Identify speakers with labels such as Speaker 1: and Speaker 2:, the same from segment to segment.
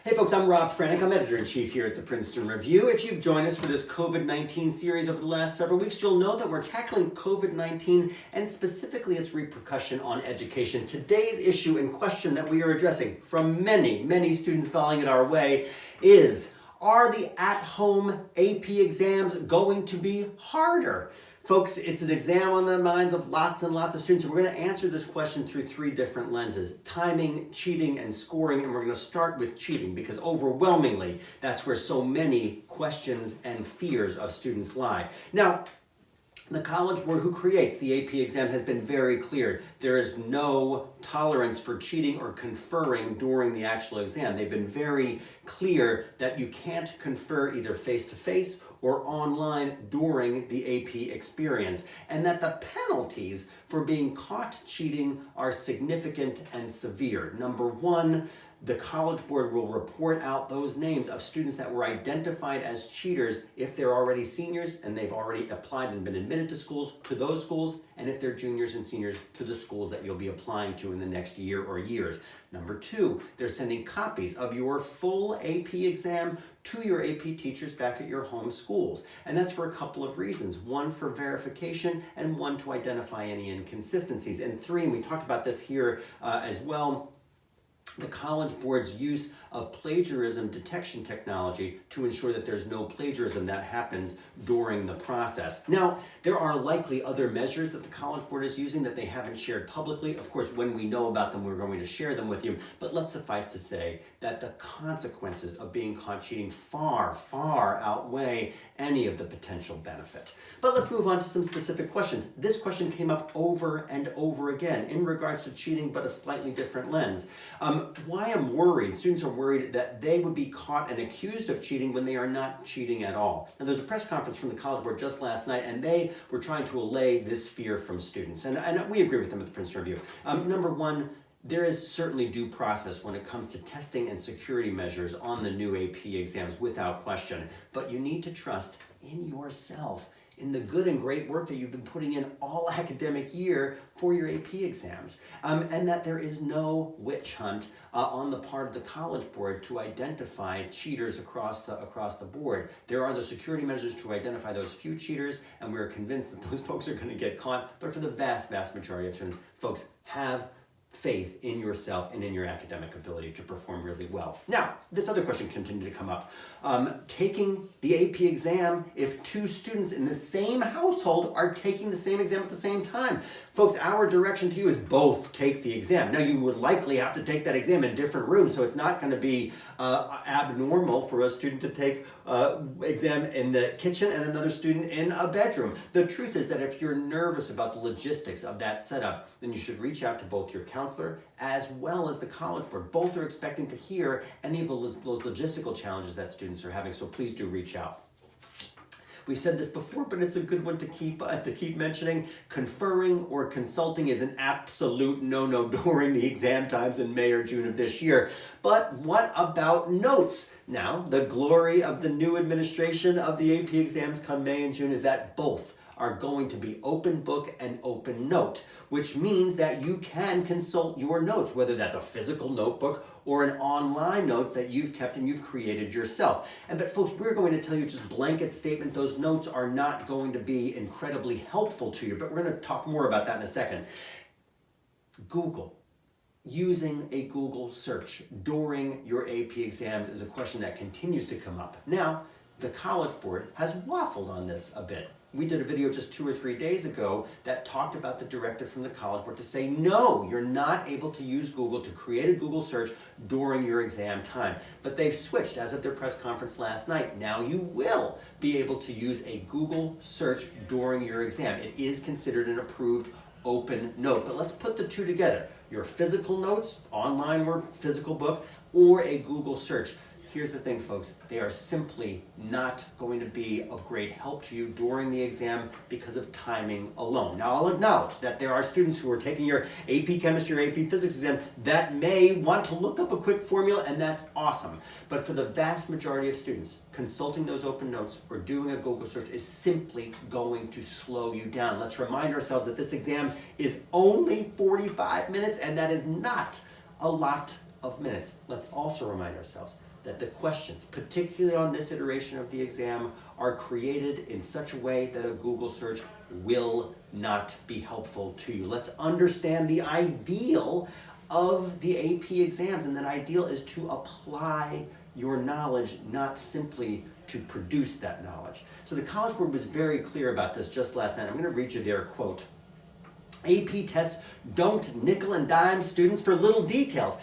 Speaker 1: Hey folks, I'm Rob Franick. I'm Editor-in-Chief here at the Princeton Review. If you've joined us for this COVID-19 series over the last several weeks, you'll know that we're tackling COVID-19 and specifically its repercussion on education. Today's issue and question that we are addressing from many students calling it our way is, are the at-home AP exams going to be harder? Folks, it's an exam on the minds of lots and lots of students, and we're going to answer this question through three different lenses: timing, cheating, and scoring. And we're going to start with cheating because overwhelmingly, that's where so many questions and fears of students lie. Now, the College Board who creates the AP exam has been very clear. There is no tolerance for cheating or conferring during the actual exam. They've been very clear that you can't confer either face-to-face or online during the AP experience, and that the penalties for being caught cheating are significant and severe. Number one, the College Board will report out those names of students that were identified as cheaters if they're already seniors and they've already applied and been admitted to schools, to those schools, and if they're juniors and seniors, to the schools that you'll be applying to in the next year or years. Number two, they're sending copies of your full AP exam to your AP teachers back at your home schools. And that's for a couple of reasons. One, for verification, and one, to identify any inconsistencies. And three, and we talked about this here as well, the College Board's use of plagiarism detection technology to ensure that there's no plagiarism that happens during the process. Now, there are likely other measures that the College Board is using that they haven't shared publicly. Of course, when we know about them, we're going to share them with you. But let's suffice to say that the consequences of being caught cheating far outweigh any of the potential benefit. But let's move on to some specific questions. This question came up over and over again in regards to cheating, but a slightly different lens. Why I'm worried, students are worried that they would be caught and accused of cheating when they are not cheating at all. Now, there's a press conference from the College Board just last night, and they were trying to allay this fear from students. And we agree with them at the Princeton Review. Number one, there is certainly due process when it comes to testing and security measures on the new AP exams, without question. But you need to trust in yourself, in the good and great work that you've been putting in all academic year for your AP exams, and that there is no witch hunt on the part of the College Board to identify cheaters across the board. There are the security measures to identify those few cheaters, and we're convinced that those folks are going to get caught. But for the vast majority of students, folks, have faith in yourself and in your academic ability to perform really well. Now, this other question continued to come up. Taking the AP exam if two students in the same household are taking the same exam at the same time. Folks, our direction to you is both take the exam. Now, you would likely have to take that exam in different rooms, so it's not going to be abnormal for a student to take exam in the kitchen and another student in a bedroom. The truth is that if you're nervous about the logistics of that setup, then you should reach out to both your counselor as well as the College Board. Both are expecting to hear any of those logistical challenges that students are having, so please do reach out. We've said this before, but it's a good one to keep mentioning. Conferring or consulting is an absolute no-no during the exam times in May or June of this year. But what about notes? Now, the glory of the new administration of the AP exams come May and June is that both are going to be open book and open note, which means that you can consult your notes, whether that's a physical notebook or an online notes that you've kept and you've created yourself. But folks, we're going to tell you just blanket statement, those notes are not going to be incredibly helpful to you, but we're going to talk more about that in a second. Google. Using a Google search during your AP exams is a question that continues to come up. Now, the College Board has waffled on this a bit. We did a video just 2 or 3 days ago that talked about the directive from the College Board to say, no, you're not able to use Google to create a Google search during your exam time. But they've switched as of their press conference last night. Now you will be able to use a Google search during your exam. It is considered an approved open note. But let's put the two together. Your physical notes, online or physical book, or a Google search. Here's the thing, folks, they are simply not going to be of great help to you during the exam because of timing alone. Now, I'll acknowledge that there are students who are taking your AP Chemistry or AP Physics exam that may want to look up a quick formula, and that's awesome. But for the vast majority of students, consulting those open notes or doing a Google search is simply going to slow you down. Let's remind ourselves that this exam is only 45 minutes, and that is not a lot of minutes. Let's also remind ourselves that the questions, particularly on this iteration of the exam, are created in such a way that a Google search will not be helpful to you. Let's understand the ideal of the AP exams, and that ideal is to apply your knowledge, not simply to produce that knowledge. So the College Board was very clear about this just last night. I'm going to read you their quote. AP tests don't nickel and dime students for little details.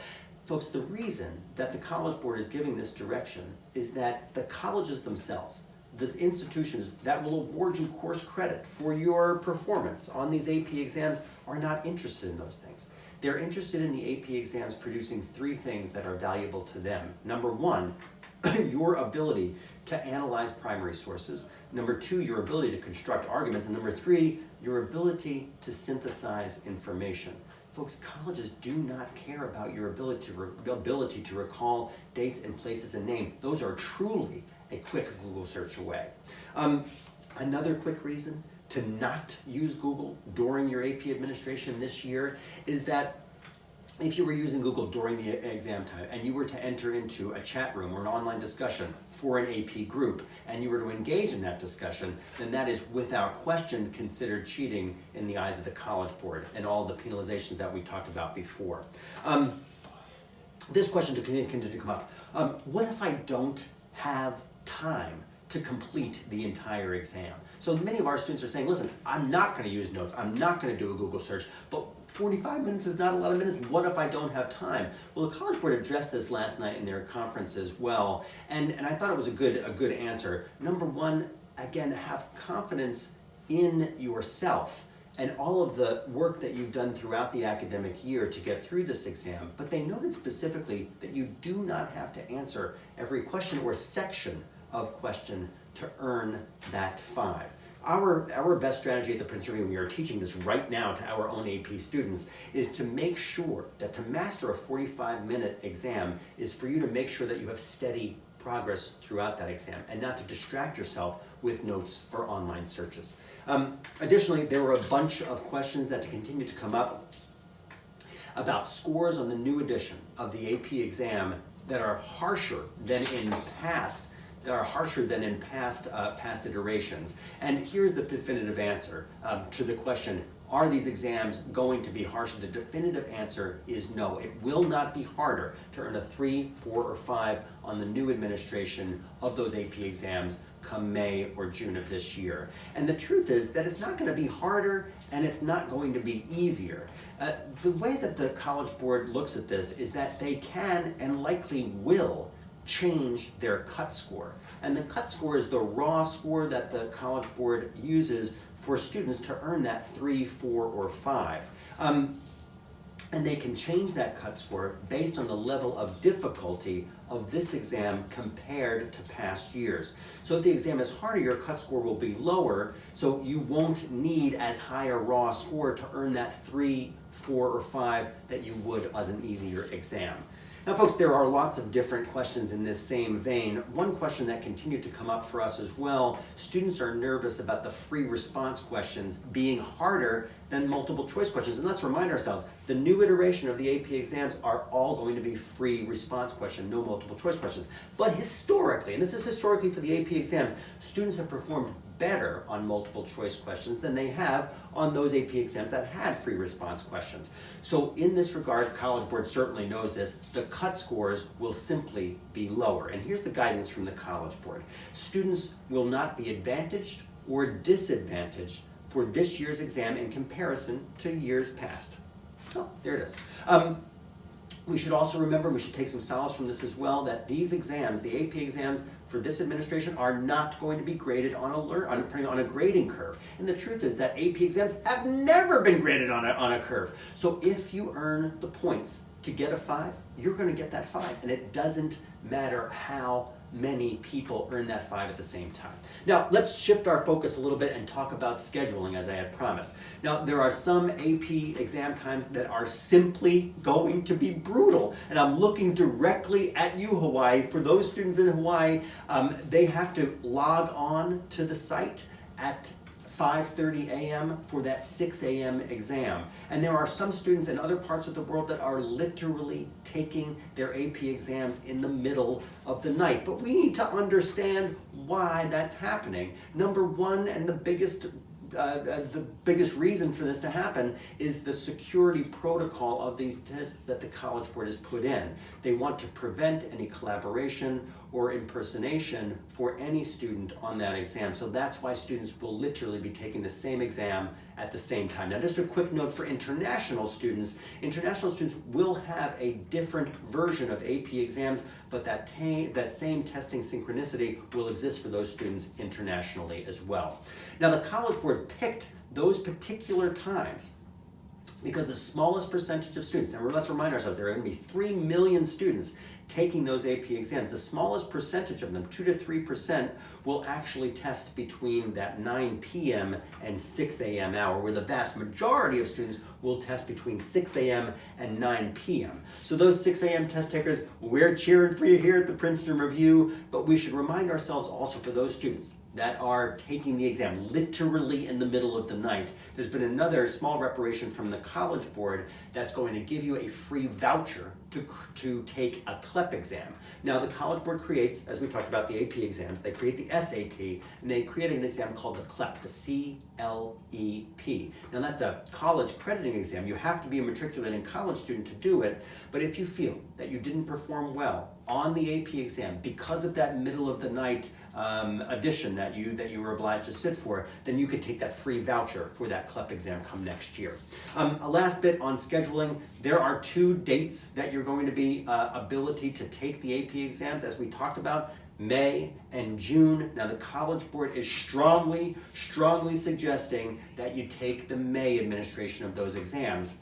Speaker 1: Folks, the reason that the College Board is giving this direction is that the colleges themselves, the institutions that will award you course credit for your performance on these AP exams, are not interested in those things. They're interested in the AP exams producing three things that are valuable to them. Number one, your ability to analyze primary sources. Number two, your ability to construct arguments. And number three, your ability to synthesize information. Folks, colleges do not care about your ability to recall dates and places and names. Those are truly a quick Google search away. Another quick reason to not use Google during your AP administration this year is that if you were using Google during the exam time and you were to enter into a chat room or an online discussion for an AP group and you were to engage in that discussion, then that is without question considered cheating in the eyes of the College Board and all the penalizations that we talked about before. This question to continue to come up. What if I don't have time to complete the entire exam? So many of our students are saying, listen, I'm not going to use notes, I'm not going to do a Google search, but 45 minutes is not a lot of minutes. What if I don't have time? Well, the College Board addressed this last night in their conference as well, and I thought it was a good answer. Number one, again, have confidence in yourself and all of the work that you've done throughout the academic year to get through this exam, but they noted specifically that you do not have to answer every question or section of question to earn that 5. Our best strategy at the Princeton Review, we are teaching this right now to our own AP students, is to make sure that to master a 45-minute exam is for you to make sure that you have steady progress throughout that exam and not to distract yourself with notes or online searches. Additionally, there were a bunch of questions that continue to come up about scores on the new edition of the AP exam that are harsher than in past iterations. And here's the definitive answer to the question, are these exams going to be harsher? The definitive answer is no. It will not be harder to earn a 3, 4, or 5 on the new administration of those AP exams come May or June of this year. And the truth is that it's not going to be harder and it's not going to be easier. The way that the College Board looks at this is that they can and likely will change their cut score. And the cut score is the raw score that the College Board uses for students to earn that 3, 4, or 5. And they can change that cut score based on the level of difficulty of this exam compared to past years. So if the exam is harder, your cut score will be lower, so you won't need as high a raw score to earn that 3, 4, or 5 that you would as an easier exam. Now, folks, there are lots of different questions in this same vein. One question that continued to come up for us as well, students are nervous about the free response questions being harder than multiple choice questions. And let's remind ourselves, the new iteration of the AP exams are all going to be free response question, no multiple choice questions. But historically, and this is historically for the AP exams, students have performed better on multiple choice questions than they have on those AP exams that had free response questions. So in this regard, College Board certainly knows this, the cut scores will simply be lower. And here's the guidance from the College Board. Students will not be advantaged or disadvantaged for this year's exam in comparison to years past. Oh, there it is. We should also remember, we should take some solace from this as well, that these exams, the AP exams for this administration, are not going to be graded on a grading curve. And the truth is that AP exams have never been graded on a curve. So if you earn the points to get a 5, you're going to get that 5. And it doesn't matter how many people earn that 5 at the same time. Now, let's shift our focus a little bit and talk about scheduling, as I had promised. Now, there are some AP exam times that are simply going to be brutal, and I'm looking directly at you, Hawaii. For those students in Hawaii, they have to log on to the site at 5:30 a.m. for that 6 a.m. exam. And there are some students in other parts of the world that are literally taking their AP exams in the middle of the night. But we need to understand why that's happening. Number one, and the biggest reason for this to happen is the security protocol of these tests that the College Board has put in. They want to prevent any collaboration or impersonation for any student on that exam. So that's why students will literally be taking the same exam at the same time. Now, just a quick note for international students. International students will have a different version of AP exams, but that same testing synchronicity will exist for those students internationally as well. Now, the College Board picked those particular times because the smallest percentage of students, now let's remind ourselves, there are going to be 3 million students taking those AP exams. The smallest percentage of them, 2 to 3%, will actually test between that 9 p.m. and 6 a.m. hour, where the vast majority of students will test between 6 a.m. and 9 p.m. So those 6 a.m. test takers, we're cheering for you here at the Princeton Review, but we should remind ourselves also for those students that are taking the exam literally in the middle of the night. There's been another small reparation from the College Board that's going to give you a free voucher to take a CLEP exam. Now, the College Board creates, as we talked about the AP exams, they create the SAT, and they created an exam called the CLEP, the CLEP. Now, that's a college crediting exam. You have to be a matriculating college student to do it, but if you feel that you didn't perform well on the AP exam because of that middle of the night addition that you were obliged to sit for, then you could take that free voucher for that CLEP exam come next year. A last bit on scheduling. There are 2 dates that you're going to be ability to take the AP exams, as we talked about, May and June. Now, the College Board is strongly suggesting that you take the May administration of those exams.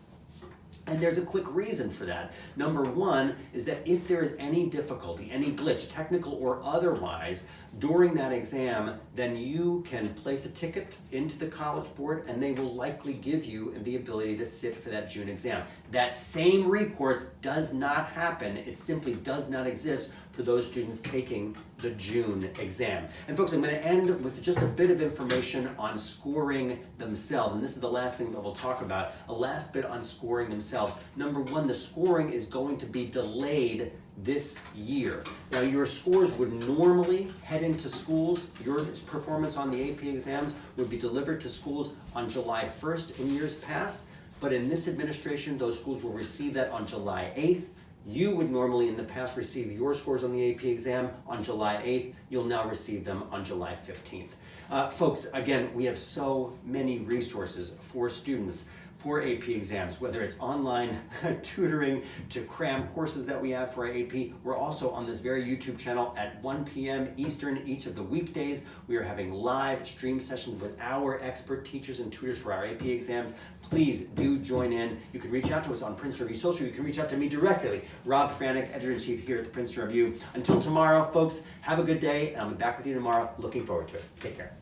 Speaker 1: And there's a quick reason for that. Number one is that if there is any difficulty, any glitch, technical or otherwise, during that exam, then you can place a ticket into the College Board and they will likely give you the ability to sit for that June exam. That same recourse does not happen. It simply does not exist for those students taking the June exam. And folks, I'm going to end with just a bit of information on scoring themselves. And this is the last thing that we'll talk about, a last bit on scoring themselves. Number one, the scoring is going to be delayed this year. Now, your scores would normally head into schools. Your performance on the AP exams would be delivered to schools on July 1st in years past. But in this administration, those schools will receive that on July 8th. You would normally in the past receive your scores on the AP exam on July 8th. You'll now receive them on July 15th. Folks, again, we have so many resources for students for AP exams, whether it's online tutoring to cram courses that we have for our AP. We're also on this very YouTube channel at 1 p.m. Eastern each of the weekdays. We are having live stream sessions with our expert teachers and tutors for our AP exams. Please do join in. You can reach out to us on Princeton Review Social. You can reach out to me directly, Rob Franek, Editor-in-Chief here at the Princeton Review. Until tomorrow, folks, have a good day, and I'll be back with you tomorrow. Looking forward to it. Take care.